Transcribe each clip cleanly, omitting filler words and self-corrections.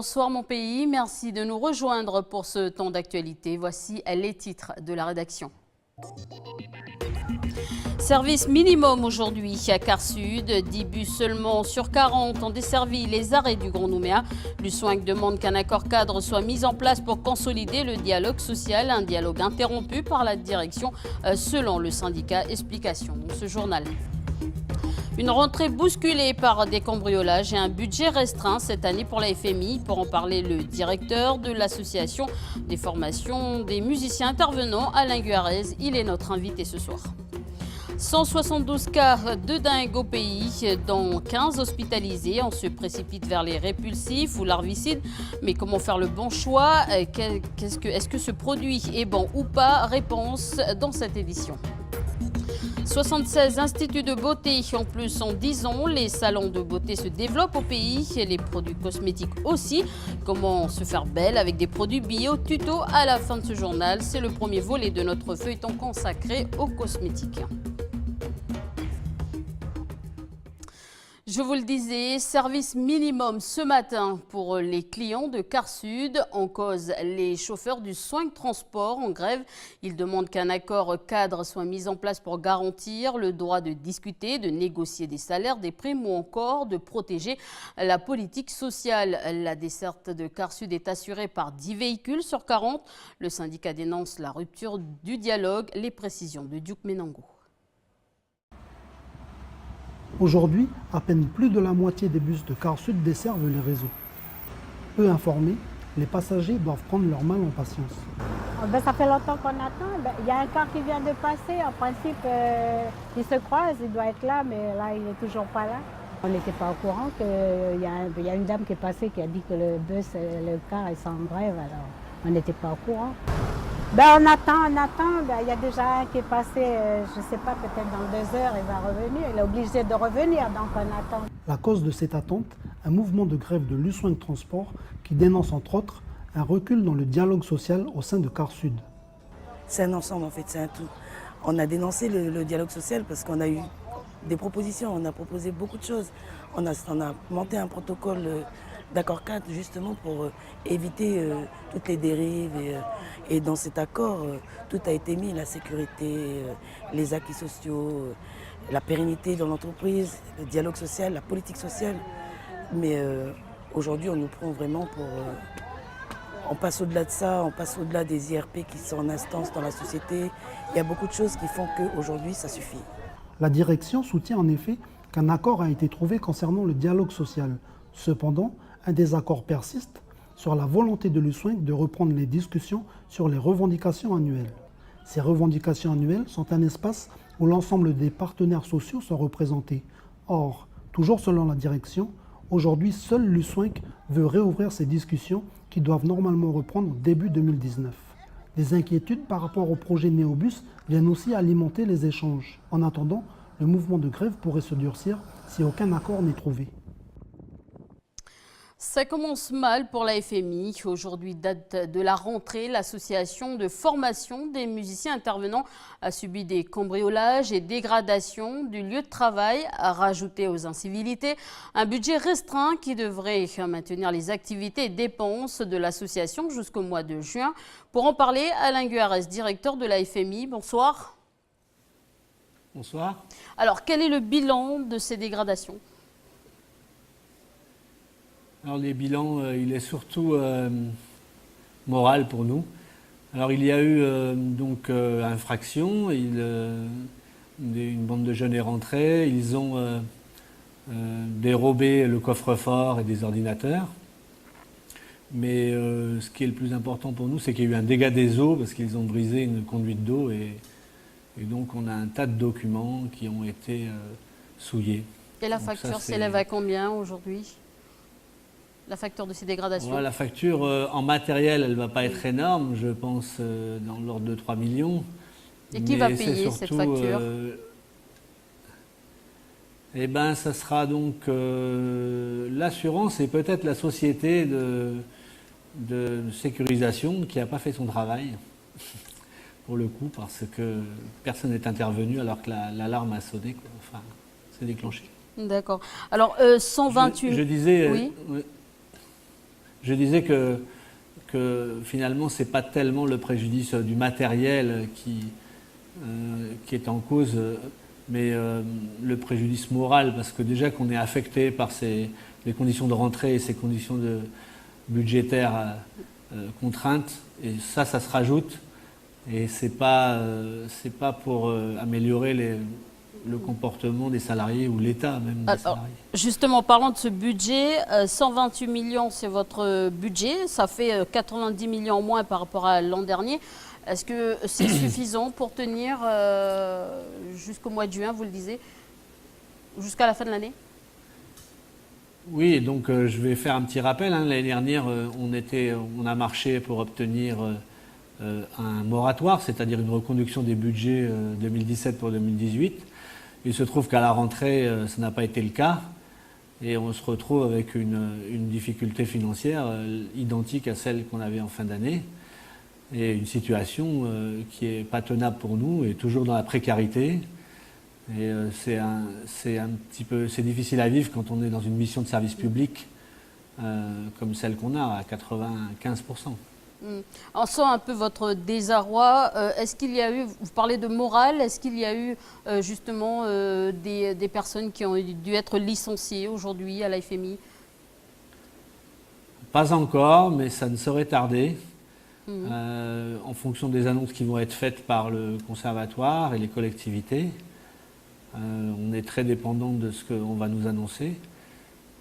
Bonsoir mon pays, merci de nous rejoindre pour ce temps d'actualité. Voici les titres de la rédaction. Service minimum aujourd'hui à Car Sud. 10 bus seulement sur 40 ont desservi les arrêts du Grand Nouméa. L'USWINC demande qu'un accord cadre soit mis en place pour consolider le dialogue social. Un dialogue interrompu par la direction selon le syndicat. Explication dans ce journal. Une rentrée bousculée par des cambriolages et un budget restreint cette année pour la FMI. Pour en parler, le directeur de l'association des formations des musiciens intervenants, Alain Guarez, il est notre invité ce soir. 172 cas de dingue au pays, dont 15 hospitalisés. On se précipite vers les répulsifs ou larvicides. Mais comment faire le bon choix? Est-ce que ce produit est bon ou pas? Réponse dans cette édition. 76 instituts de beauté en plus en 10 ans. Les salons de beauté se développent au pays et les produits cosmétiques aussi. Comment se faire belle avec des produits bio? Tuto à la fin de ce journal. C'est le premier volet de notre feuilleton consacré aux cosmétiques. Je vous le disais, service minimum ce matin pour les clients de Car Sud. En cause, les chauffeurs du SWINC Transport en grève. Ils demandent qu'un accord cadre soit mis en place pour garantir le droit de discuter, de négocier des salaires, des primes ou encore de protéger la politique sociale. La desserte de Car Sud est assurée par 10 véhicules sur 40. Le syndicat dénonce la rupture du dialogue. Les précisions de Duke Menango. Aujourd'hui, à peine plus de la moitié des bus de Car Sud desservent les réseaux. Peu informés, les passagers doivent prendre leur mal en patience. Ça fait longtemps qu'on attend. Il y a un car qui vient de passer. En principe, il se croise, il doit être là, mais là, il n'est toujours pas là. On n'était pas au courant qu'il y a une dame qui est passée qui a dit que le car est en grève. Alors, on n'était pas au courant. On attend. Il y a déjà un qui est passé, je ne sais pas, peut-être dans 2 heures, il va revenir. Il est obligé de revenir, donc on attend. La cause de cette attente, un mouvement de grève de l'USWINC Transport qui dénonce entre autres un recul dans le dialogue social au sein de Car Sud. C'est un ensemble en fait, c'est un tout. On a dénoncé le dialogue social parce qu'on a eu des propositions, on a proposé beaucoup de choses. On a monté un protocole d'accord cadre justement pour éviter toutes les dérives et dans cet accord tout a été mis, la sécurité, les acquis sociaux, la pérennité dans l'entreprise, le dialogue social, la politique sociale. Mais aujourd'hui on nous prend vraiment pour... on passe au-delà de ça, on passe au-delà des IRP qui sont en instance dans la société. Il y a beaucoup de choses qui font qu'aujourd'hui ça suffit. La direction soutient en effet qu'un accord a été trouvé concernant le dialogue social. Cependant, un désaccord persiste sur la volonté de l'USWINC de reprendre les discussions sur les revendications annuelles. Ces revendications annuelles sont un espace où l'ensemble des partenaires sociaux sont représentés. Or, toujours selon la direction, aujourd'hui seul l'USWINC veut réouvrir ces discussions qui doivent normalement reprendre début 2019. Des inquiétudes par rapport au projet Néobus viennent aussi alimenter les échanges. En attendant, le mouvement de grève pourrait se durcir si aucun accord n'est trouvé. Ça commence mal pour la FMI. Aujourd'hui, date de la rentrée, l'association de formation des musiciens intervenants a subi des cambriolages et dégradations du lieu de travail, rajouté aux incivilités. Un budget restreint qui devrait maintenir les activités et dépenses de l'association jusqu'au mois de juin. Pour en parler, Alain Guarez, directeur de la FMI. Bonsoir. Bonsoir. Alors, quel est le bilan de ces dégradations ? Alors les bilans, il est surtout moral pour nous. Alors il y a eu infraction, une bande de jeunes est rentrée, ils ont dérobé le coffre-fort et des ordinateurs. Mais ce qui est le plus important pour nous, c'est qu'il y a eu un dégât des eaux parce qu'ils ont brisé une conduite d'eau et donc on a un tas de documents qui ont été souillés. Et la facture s'élève à combien aujourd'hui ? La facture de ces dégradations? La facture en matériel, elle ne va pas être énorme, je pense dans l'ordre de 3 millions. Et qui va payer cette facture? Ça sera donc l'assurance et peut-être la société de sécurisation qui n'a pas fait son travail, pour le coup, parce que personne n'est intervenu alors que l'alarme a sonné, quoi. Enfin, s'est déclenché. D'accord. Alors, 128... Je disais... Oui. Je disais que finalement, ce n'est pas tellement le préjudice du matériel qui est en cause, mais le préjudice moral, parce que déjà qu'on est affecté par les conditions de rentrée et ces conditions budgétaires contraintes, et ça se rajoute, et c'est pas pour améliorer le comportement des salariés ou l'État même des salariés. Justement, parlant de ce budget, 128 millions c'est votre budget, ça fait 90 millions en moins par rapport à l'an dernier. Est-ce que c'est suffisant pour tenir jusqu'au mois de juin, vous le disiez, jusqu'à la fin de l'année? Oui, donc je vais faire un petit rappel. L'année dernière, on a marché pour obtenir un moratoire, c'est-à-dire une reconduction des budgets 2017 pour 2018. Il se trouve qu'à la rentrée, ça n'a pas été le cas. Et on se retrouve avec une difficulté financière identique à celle qu'on avait en fin d'année. Et une situation qui n'est pas tenable pour nous et toujours dans la précarité. Et c'est difficile à vivre quand on est dans une mission de service public comme celle qu'on a à 95%. On sent un peu votre désarroi. Est-ce qu'il y a eu, vous parlez de morale, est-ce qu'il y a eu justement des personnes qui ont dû être licenciées aujourd'hui à la FMI? Pas encore, mais ça ne saurait tarder. En fonction des annonces qui vont être faites par le conservatoire et les collectivités. On est très dépendant de ce qu'on va nous annoncer.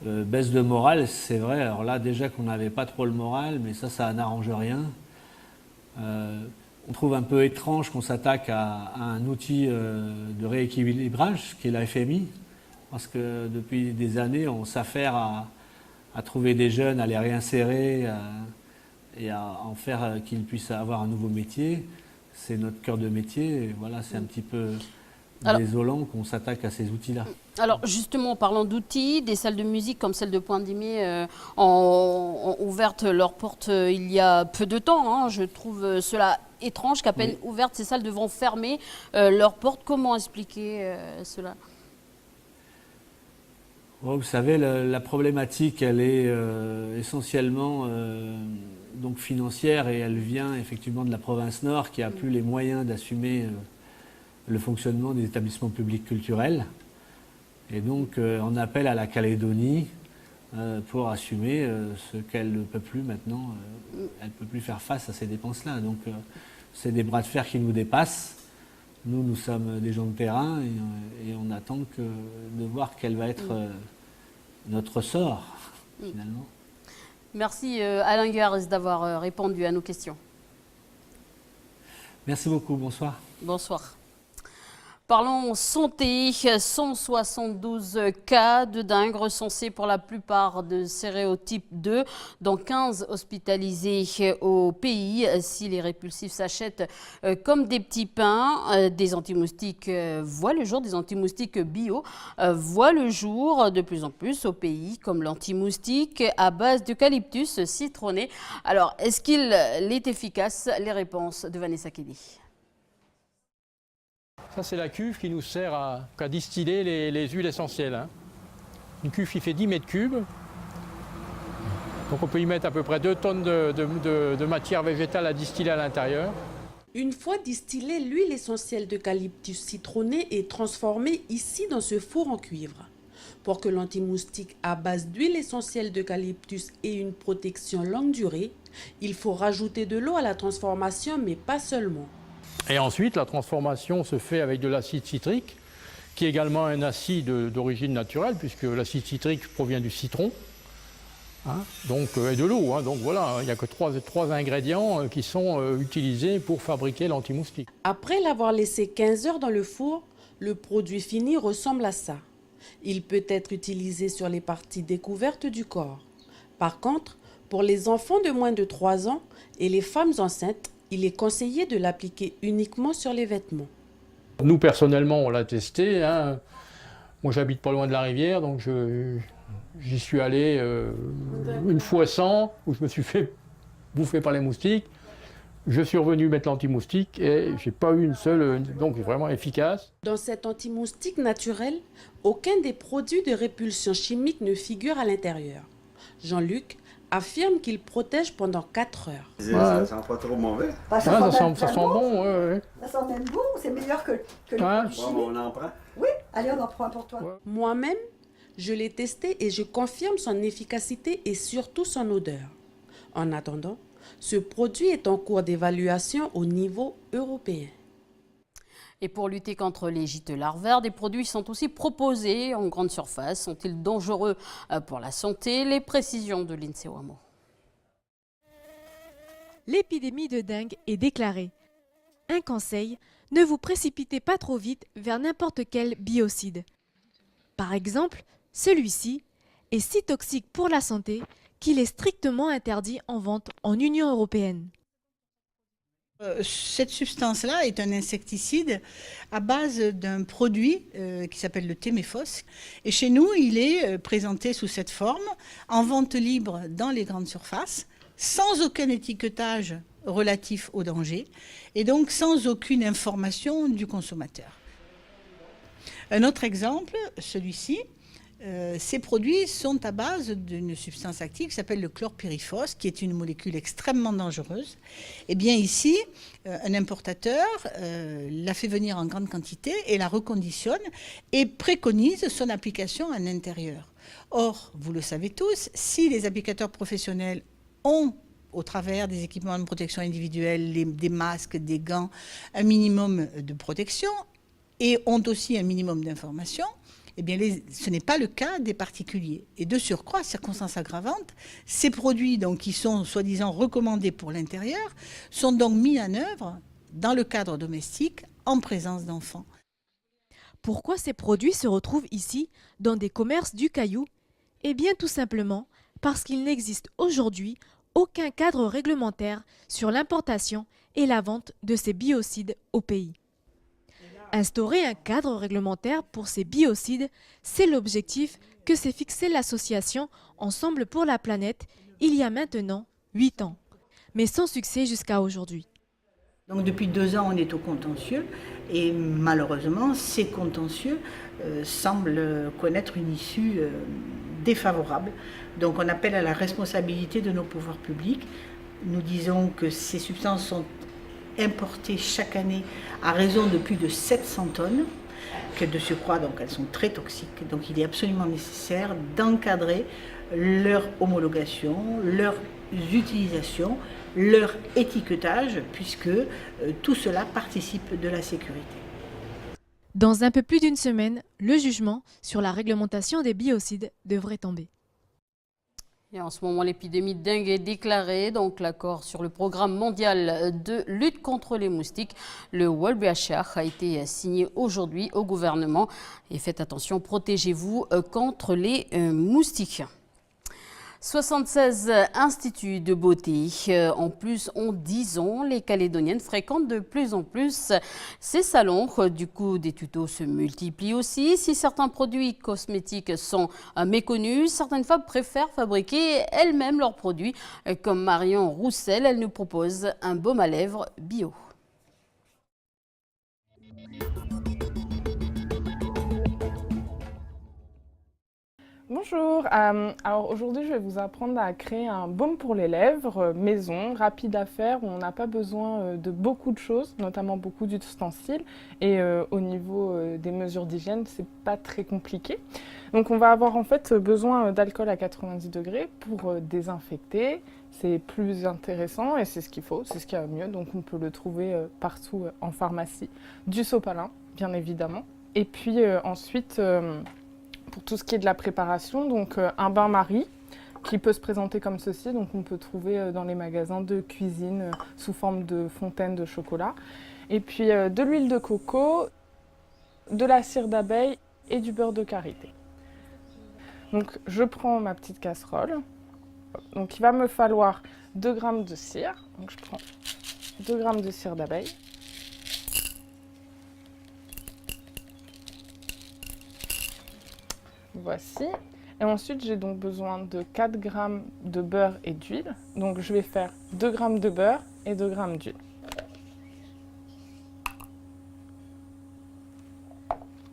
Baisse de morale, c'est vrai. Alors là, déjà qu'on n'avait pas trop le moral, mais ça n'arrange rien. On trouve un peu étrange qu'on s'attaque à un outil de rééquilibrage, qui est la FMI, parce que depuis des années, on s'affaire à trouver des jeunes, à les réinsérer et à en faire qu'ils puissent avoir un nouveau métier. C'est notre cœur de métier. Et voilà, c'est un petit peu désolant qu'on s'attaque à ces outils-là. Alors justement, en parlant d'outils, des salles de musique comme celle de Pointe-Dimier ont ouvert leurs portes il y a peu de temps. Je trouve cela étrange qu'à peine ouvertes, ces salles devront fermer leurs portes. Comment expliquer cela? Vous savez, la problématique, elle est essentiellement donc financière et elle vient effectivement de la province Nord qui n'a plus les moyens d'assumer le fonctionnement des établissements publics culturels. Et donc, on appelle à la Calédonie pour assumer ce qu'elle ne peut plus maintenant. Elle ne peut plus faire face à ces dépenses-là. Donc, c'est des bras de fer qui nous dépassent. Nous sommes des gens de terrain et on attend de voir quel va être notre sort, finalement. Merci Alain Guerres d'avoir répondu à nos questions. Merci beaucoup. Bonsoir. Bonsoir. Parlons santé, 172 cas de dingue recensés pour la plupart de sérotype 2, dont 15 hospitalisés au pays. Si les répulsifs s'achètent comme des petits pains, des antimoustiques voient le jour, des antimoustiques bio voient le jour de plus en plus au pays, comme l'antimoustique à base d'eucalyptus citronné. Alors, est-ce qu'il est efficace? Les réponses de Vanessa Kelly. Ça, c'est la cuve qui nous sert à distiller les huiles essentielles. Une cuve qui fait 10 mètres cubes. Donc on peut y mettre à peu près 2 tonnes de matière végétale à distiller à l'intérieur. Une fois distillée, l'huile essentielle d'eucalyptus citronné est transformée ici dans ce four en cuivre. Pour que l'antimoustique à base d'huile essentielle d'eucalyptus ait une protection longue durée, il faut rajouter de l'eau à la transformation, mais pas seulement. Et ensuite, la transformation se fait avec de l'acide citrique, qui est également un acide d'origine naturelle, puisque l'acide citrique provient du citron, donc, et de l'eau. Donc voilà, il n'y a que trois ingrédients qui sont utilisés pour fabriquer l'antimoustique. Après l'avoir laissé 15 heures dans le four, le produit fini ressemble à ça. Il peut être utilisé sur les parties découvertes du corps. Par contre, pour les enfants de moins de 3 ans et les femmes enceintes, il est conseillé de l'appliquer uniquement sur les vêtements. Nous, personnellement, on l'a testé. Moi, j'habite pas loin de la rivière, donc j'y suis allé une fois sans, où je me suis fait bouffer par les moustiques. Je suis revenu mettre l'antimoustique et j'ai pas eu une seule, donc vraiment efficace. Dans cet antimoustique naturel, aucun des produits de répulsion chimique ne figure à l'intérieur. Jean-Luc affirme qu'il protège pendant 4 heures. Ça sent pas trop mauvais. Ouais, ça sent bon, ouais. Ça sent même bon, c'est meilleur que le Ouais. produit chimique. On en prend. Oui, allez, on en prend un pour toi. Ouais. Moi-même, je l'ai testé et je confirme son efficacité et surtout son odeur. En attendant, ce produit est en cours d'évaluation au niveau européen. Et pour lutter contre les gîtes larvaires, des produits sont aussi proposés en grande surface. Sont-ils dangereux pour la santé? Les précisions de l'INSEE Ouamo. L'épidémie de dengue est déclarée. Un conseil, ne vous précipitez pas trop vite vers n'importe quel biocide. Par exemple, celui-ci est si toxique pour la santé qu'il est strictement interdit en vente en Union européenne. Cette substance-là est un insecticide à base d'un produit qui s'appelle le Téméphos. Et chez nous, il est présenté sous cette forme, en vente libre dans les grandes surfaces, sans aucun étiquetage relatif au danger, et donc sans aucune information du consommateur. Un autre exemple, celui-ci, ces produits sont à base d'une substance active qui s'appelle le chlorpyrifos, qui est une molécule extrêmement dangereuse. Et bien ici, un importateur la fait venir en grande quantité et la reconditionne et préconise son application à l'intérieur. Or, vous le savez tous, si les applicateurs professionnels ont, au travers des équipements de protection individuelle, des masques, des gants, un minimum de protection et ont aussi un minimum d'information, eh bien, ce n'est pas le cas des particuliers. Et de surcroît, circonstance aggravante, ces produits donc, qui sont soi-disant recommandés pour l'intérieur sont donc mis en œuvre dans le cadre domestique en présence d'enfants. Pourquoi ces produits se retrouvent ici, dans des commerces du Caillou? Eh bien tout simplement parce qu'il n'existe aujourd'hui aucun cadre réglementaire sur l'importation et la vente de ces biocides au pays. Instaurer un cadre réglementaire pour ces biocides, c'est l'objectif que s'est fixé l'association Ensemble pour la planète il y a maintenant 8 ans, mais sans succès jusqu'à aujourd'hui. Donc depuis 2 ans, on est au contentieux et malheureusement, ces contentieux semblent connaître une issue défavorable. Donc on appelle à la responsabilité de nos pouvoirs publics. Nous disons que ces substances sont importées chaque année à raison de plus de 700 tonnes, que de surcroît, donc elles sont très toxiques. Donc il est absolument nécessaire d'encadrer leur homologation, leur utilisation, leur étiquetage, puisque tout cela participe de la sécurité. Dans un peu plus d'une semaine, le jugement sur la réglementation des biocides devrait tomber. Et en ce moment, l'épidémie de dengue est déclarée. Donc, l'accord sur le programme mondial de lutte contre les moustiques, le WBHR, a été signé aujourd'hui au gouvernement. Et faites attention, protégez-vous contre les moustiques. 76 instituts de beauté. En plus, en 10 ans, les Calédoniennes fréquentent de plus en plus ces salons. Du coup, des tutos se multiplient aussi. Si certains produits cosmétiques sont méconnus, certaines femmes préfèrent fabriquer elles-mêmes leurs produits. Comme Marion Roussel, elle nous propose un baume à lèvres bio. Bonjour, alors aujourd'hui je vais vous apprendre à créer un baume pour les lèvres maison, rapide à faire, où on n'a pas besoin de beaucoup de choses, notamment beaucoup d'ustensiles, et au niveau des mesures d'hygiène, c'est pas très compliqué. Donc on va avoir en fait besoin d'alcool à 90 degrés pour désinfecter, c'est plus intéressant et c'est ce qu'il faut, c'est ce qu'il y a de mieux, donc on peut le trouver partout en pharmacie. Du sopalin, bien évidemment, et puis ensuite... pour tout ce qui est de la préparation, donc un bain-marie qui peut se présenter comme ceci, donc on peut trouver dans les magasins de cuisine sous forme de fontaine de chocolat, et puis de l'huile de coco, de la cire d'abeille et du beurre de karité. Donc je prends ma petite casserole, donc il va me falloir 2 g de cire, donc je prends 2 g de cire d'abeille. Voici. Et ensuite, j'ai donc besoin de 4 g de beurre et d'huile. Donc, je vais faire 2 g de beurre et 2 g d'huile.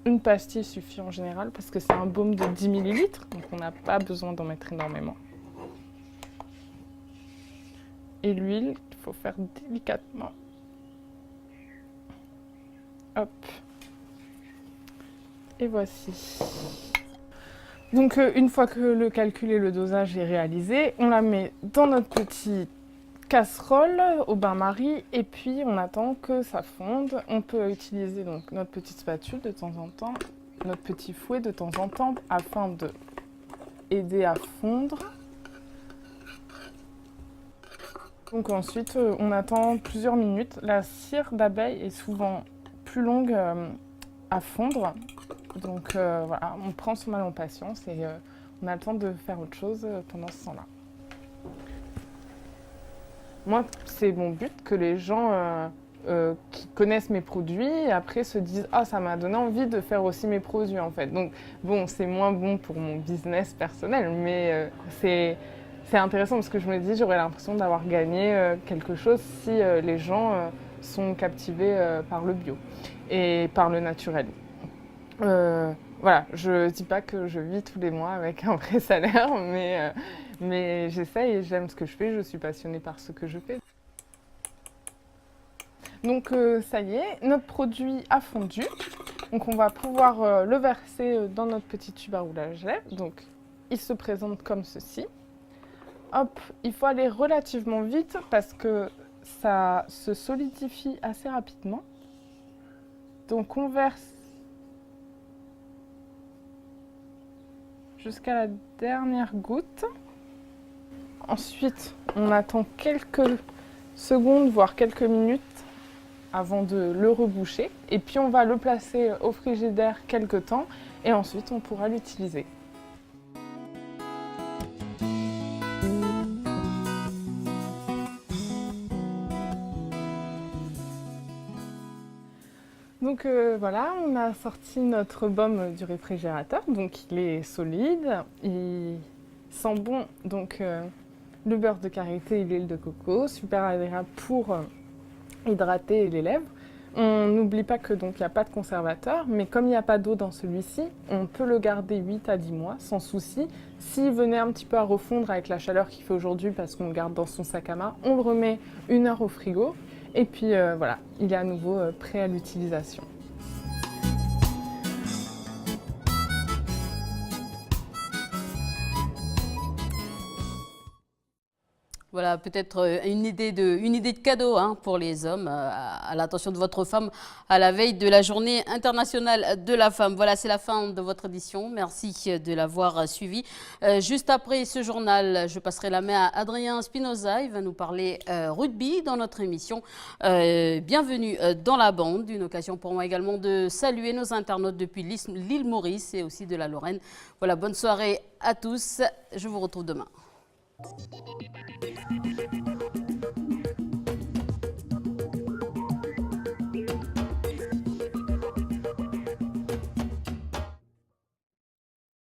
Une pastille suffit en général parce que c'est un baume de 10 ml, donc on n'a pas besoin d'en mettre énormément. Et l'huile, il faut faire délicatement. Hop. Et voici. Donc une fois que le calcul et le dosage est réalisé, on la met dans notre petite casserole au bain-marie et puis on attend que ça fonde. On peut utiliser donc notre petite spatule de temps en temps, notre petit fouet de temps en temps afin de aider à fondre. Donc ensuite on attend plusieurs minutes. La cire d'abeille est souvent plus longue à fondre. Donc voilà, on prend son mal en patience et on a le temps de faire autre chose pendant ce temps-là. Moi, c'est mon but que les gens qui connaissent mes produits après se disent « Ah, ça m'a donné envie de faire aussi mes produits en fait ». Donc bon, c'est moins bon pour mon business personnel, mais c'est intéressant parce que je me dis j'aurais l'impression d'avoir gagné quelque chose si les gens sont captivés par le bio et par le naturel. Voilà, je dis pas que je vis tous les mois avec un vrai salaire, mais j'essaye et j'aime ce que je fais, je suis passionnée par ce que je fais. Donc ça y est, notre produit a fondu. Donc on va pouvoir le verser dans notre petit tube à roulage lait. Donc il se présente comme ceci. Hop, il faut aller relativement vite parce que ça se solidifie assez rapidement. Donc on verse jusqu'à la dernière goutte. Ensuite, on attend quelques secondes, voire quelques minutes avant de le reboucher. Et puis on va le placer au frigidaire quelques temps et ensuite on pourra l'utiliser. Donc voilà, on a sorti notre baume du réfrigérateur, donc il est solide, il sent bon, donc le beurre de karité et l'huile de coco, super agréable pour hydrater les lèvres. On n'oublie pas que donc il n'y a pas de conservateur, mais comme il n'y a pas d'eau dans celui-ci, on peut le garder 8 à 10 mois sans souci. S'il venait un petit peu à refondre avec la chaleur qu'il fait aujourd'hui parce qu'on le garde dans son sac à main, on le remet 1 heure au frigo. Et puis voilà, il est à nouveau prêt à l'utilisation. Voilà, peut-être une idée de cadeau pour les hommes, à l'attention de votre femme, à la veille de la journée internationale de la femme. Voilà, c'est la fin de votre édition. Merci de l'avoir suivi. Juste après ce journal, je passerai la main à Adrien Spinoza. Il va nous parler rugby dans notre émission. Bienvenue dans la bande. Une occasion pour moi également de saluer nos internautes depuis l'île Maurice et aussi de la Lorraine. Voilà, bonne soirée à tous. Je vous retrouve demain.